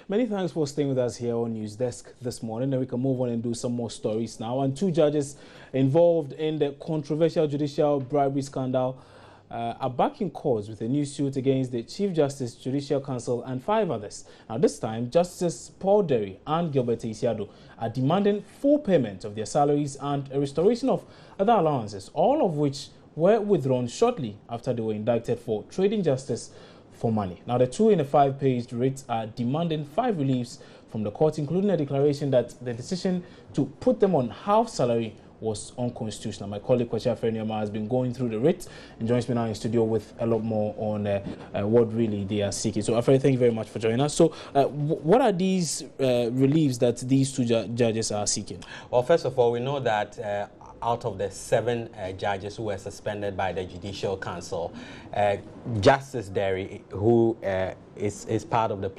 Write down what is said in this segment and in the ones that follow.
Many thanks for staying with us here on News Desk this morning. And we can move on and do some more stories now. And two judges involved in the controversial judicial bribery scandal are back in court with a new suit against the Chief Justice, Judicial Council, and 5 others. Now, this time, Justice Paul Derry and Gilbert Isiado are demanding full payment of their salaries and a restoration of other allowances, all of which were withdrawn shortly after they were indicted for trading justice for money. Now, the two in a 5-page writ are demanding 5 reliefs from the court, including a declaration that the decision to put them on half salary was unconstitutional. My colleague Akwatia has been going through the writ and joins me now in studio with a lot more on what really they are seeking. So, Afre, thank you very much for joining us. So, what are these reliefs that these two judges are seeking? Well, first of all, we know that out of the 7 judges who were suspended by the Judicial Council, Justice Derry, who is part of the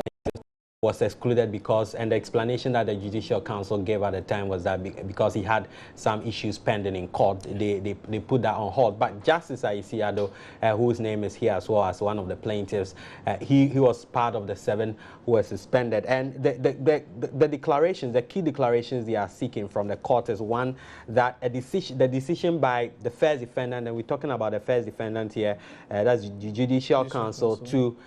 was excluded because, and the explanation that the Judicial Council gave at the time was that because he had some issues pending in court, they put that on hold. But Justice Isiado, whose name is here as well as one of the plaintiffs, he was part of the 7 who were suspended. And the declarations, the key declarations they are seeking from the court is one, that the decision by the first defendant, and we're talking about the first defendant here, that's the Judicial Council, to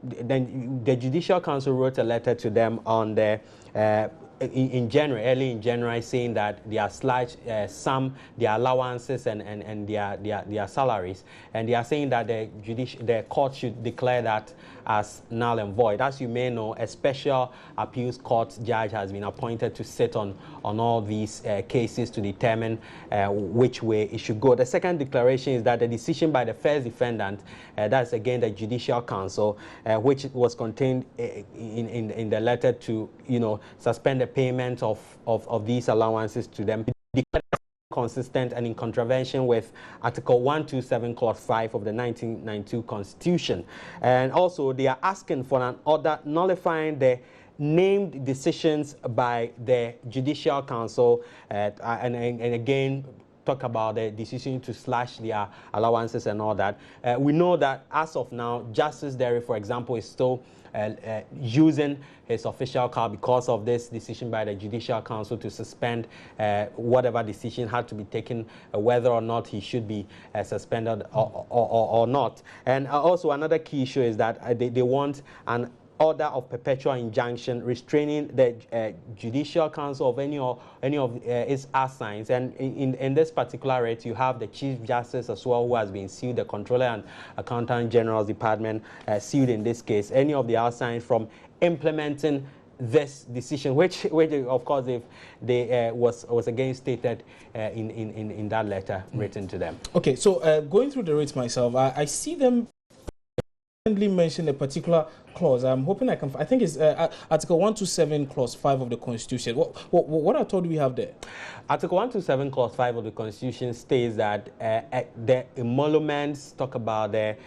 then the Judicial Council wrote a letter to them on the early in January, saying that they are slashed their allowances and their salaries, and they are saying that the court should declare that as null and void. As you may know, a special appeals court judge has been appointed to sit on all these cases to determine which way it should go. The second declaration is that the decision by the first defendant, that's again the Judicial Council, which was contained in the letter to suspend the payment of these allowances to them, consistent and in contravention with Article 127, Clause 5 of the 1992 Constitution. And also, they are asking for an order nullifying the named decisions by the Judicial Council, and again, talk about the decision to slash their allowances and all that. We know that as of now, Justice Derry, for example, is still using his official car because of this decision by the Judicial Council to suspend whatever decision had to be taken, whether or not he should be suspended or not. And also another key issue is that they want an order of perpetual injunction restraining the Judicial Council of any of its assigns. And in this particular rate, you have the Chief Justice as well, who has been sued, the Controller and Accountant General's Department sued in this case, any of the assigns from implementing this decision, which of course they was again stated in that letter written to them. Okay, so going through the rates myself, I see them mention a particular clause. I'm hoping I can. I think it's Article 127, Clause 5 of the Constitution. What I told we have there? Article 127, Clause 5 of the Constitution states that the emoluments talk about the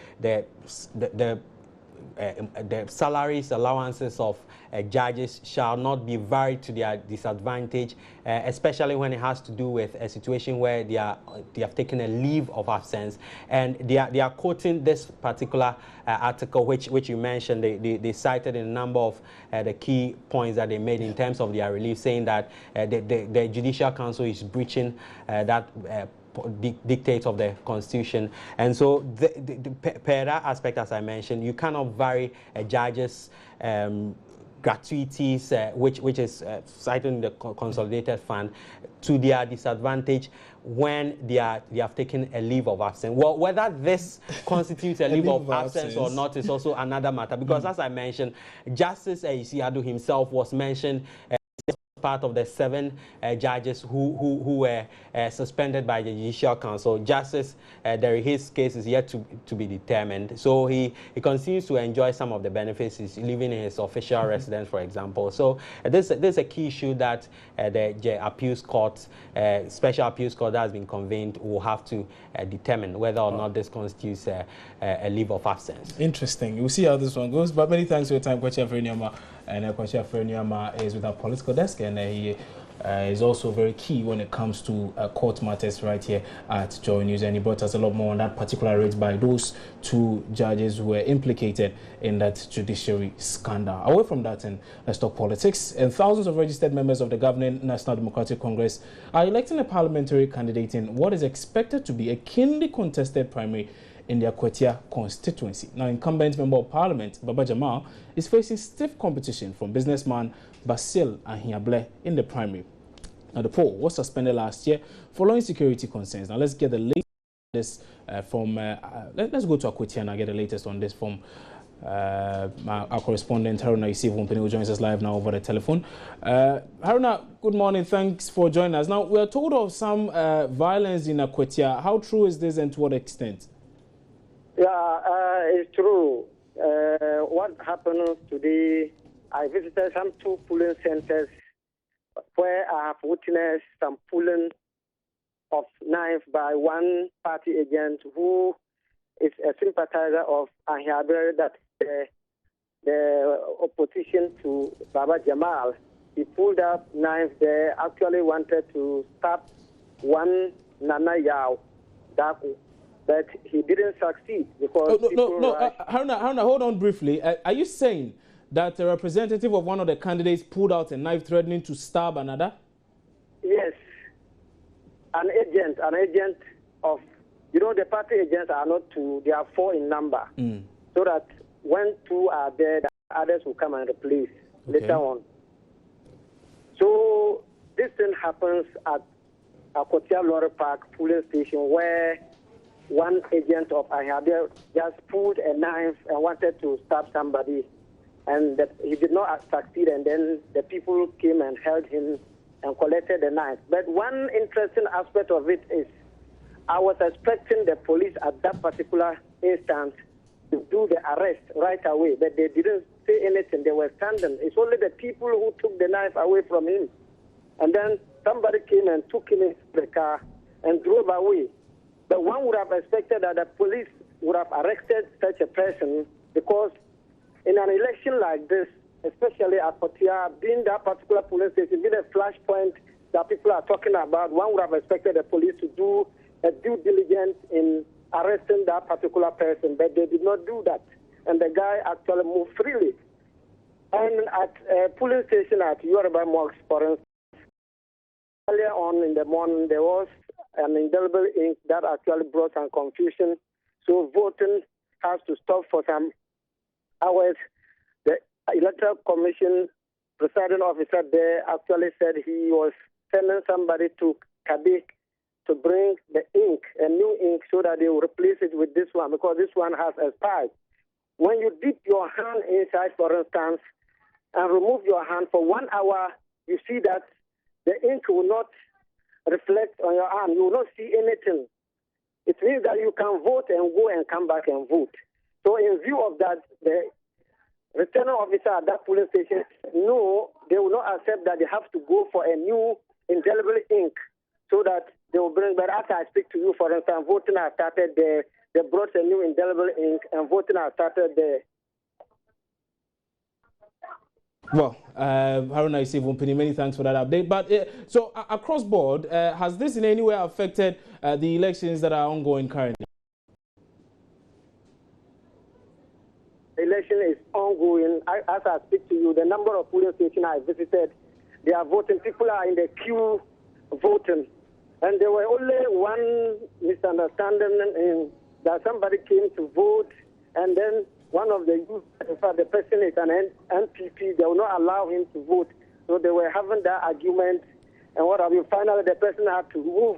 salaries, allowances of judges shall not be varied to their disadvantage, especially when it has to do with a situation where they have taken a leave of absence. And they are quoting this particular article, which you mentioned. They cited in a number of the key points that they made in terms of their relief, saying that the Judicial Council is breaching that dictates of the Constitution. And so per that aspect, as I mentioned, you cannot vary a judge's gratuities, which is cited in the Consolidated Fund, to their disadvantage when they have taken a leave of absence. Well, whether this constitutes a leave of absence or not is also another matter, because as I mentioned, Justice Isiado himself was mentioned part of the 7 judges who were suspended by the Judicial Council. Justice Derry, his case is yet to be determined. So he continues to enjoy some of the benefits. He's living in his official residence, for example. So this is a key issue that the appeals court, special appeals court that has been convened, will have to determine whether or not this constitutes a leave of absence. Interesting. We'll see how this one goes. But many thanks for your time, Akwatia. And Akwatia is with our political desk, and he is also very key when it comes to court matters right here at Joy News. And he brought us a lot more on that particular raid by those 2 judges who were implicated in that judiciary scandal. Away from that, and let's talk politics. And thousands of registered members of the governing National Democratic Congress are electing a parliamentary candidate in what is expected to be a keenly contested primary in the Akwatia constituency. Now, incumbent Member of Parliament Baba Jamal is facing stiff competition from businessman Basil Ahiable in the primary. Now, the poll was suspended last year following security concerns. Now, let's get the latest from. Let's go to Akwatia and get the latest on this from our correspondent Haruna Yusuf who joins us live now over the telephone. Haruna, good morning. Thanks for joining us. Now, we are told of some violence in Akwatia. How true is this, and to what extent? Yeah, it's true. What happened today, I visited some 2 polling centers where I have witnessed some pulling of knife by one party agent who is a sympathizer of Ahiabe, that the opposition to Baba Jamal. He pulled up knife there, actually wanted to stab one Nana Yao Daku. But he didn't succeed because Haruna, hold on briefly. Are you saying that a representative of one of the candidates pulled out a knife threatening to stab another? Yes. An agent of, the party agents are not 2, they are 4 in number. So that when 2 are there, the others will come and replace later on. So this thing happens at Akwatia Lorry Park polling station, where one agent of Ahiabe just pulled a knife and wanted to stab somebody, and he did not succeed, and then the people came and held him and collected the knife. But one interesting aspect of it is I was expecting the police at that particular instance to do the arrest right away, but they didn't say anything. They were standing. It's only the people who took the knife away from him. And then somebody came and took him into the car and drove away. But one would have expected that the police would have arrested such a person, because in an election like this, especially at Akwatia, being that particular police station, being a flashpoint that people are talking about, one would have expected the police to do a due diligence in arresting that particular person, but they did not do that. And the guy actually moved freely. And at a police station at Yoruba Mosque, for instance, earlier on in the morning, there was an indelible ink that actually brought some confusion. So voting has to stop for some hours. The Electoral Commission presiding officer there actually said he was sending somebody to Kabik to bring the ink, a new ink, so that they will replace it with this one, because this one has expired. When you dip your hand inside, for instance, and remove your hand for 1 hour, you see that the ink will not reflect on your arm. You will not see anything. It means that you can vote and go and come back and vote. So in view of that, the returning officer at that polling station, no, they will not accept that they have to go for a new indelible ink, so that they will bring. But after I speak to you, for instance, voting has started there. They brought a new indelible ink, and voting has started there. Well, Haruna Yusuf, many thanks for that update. But so across board, has this in any way affected the elections that are ongoing currently? The election is ongoing. As I speak to you, the number of polling stations I visited, they are voting. People are in the queue voting. And there were only one misunderstanding in that somebody came to vote, and then one of the youth, in fact, the person is an NPP, they will not allow him to vote. So they were having that argument, and what have you, finally the person had to move.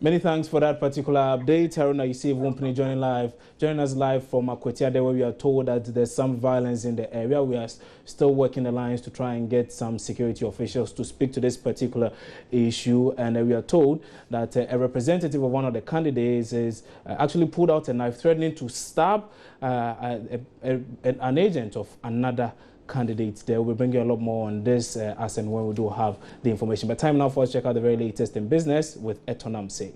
Many thanks for that particular update. Haruna Yusuf joining us live from Akwatia, where we are told that there's some violence in the area. We are still working the lines to try and get some security officials to speak to this particular issue. And we are told that a representative of one of the candidates is actually pulled out a knife threatening to stab an agent of another candidate there. We'll bring you a lot more on this as and when we do have the information. But time now for us to check out the very latest in business with Etonam Say.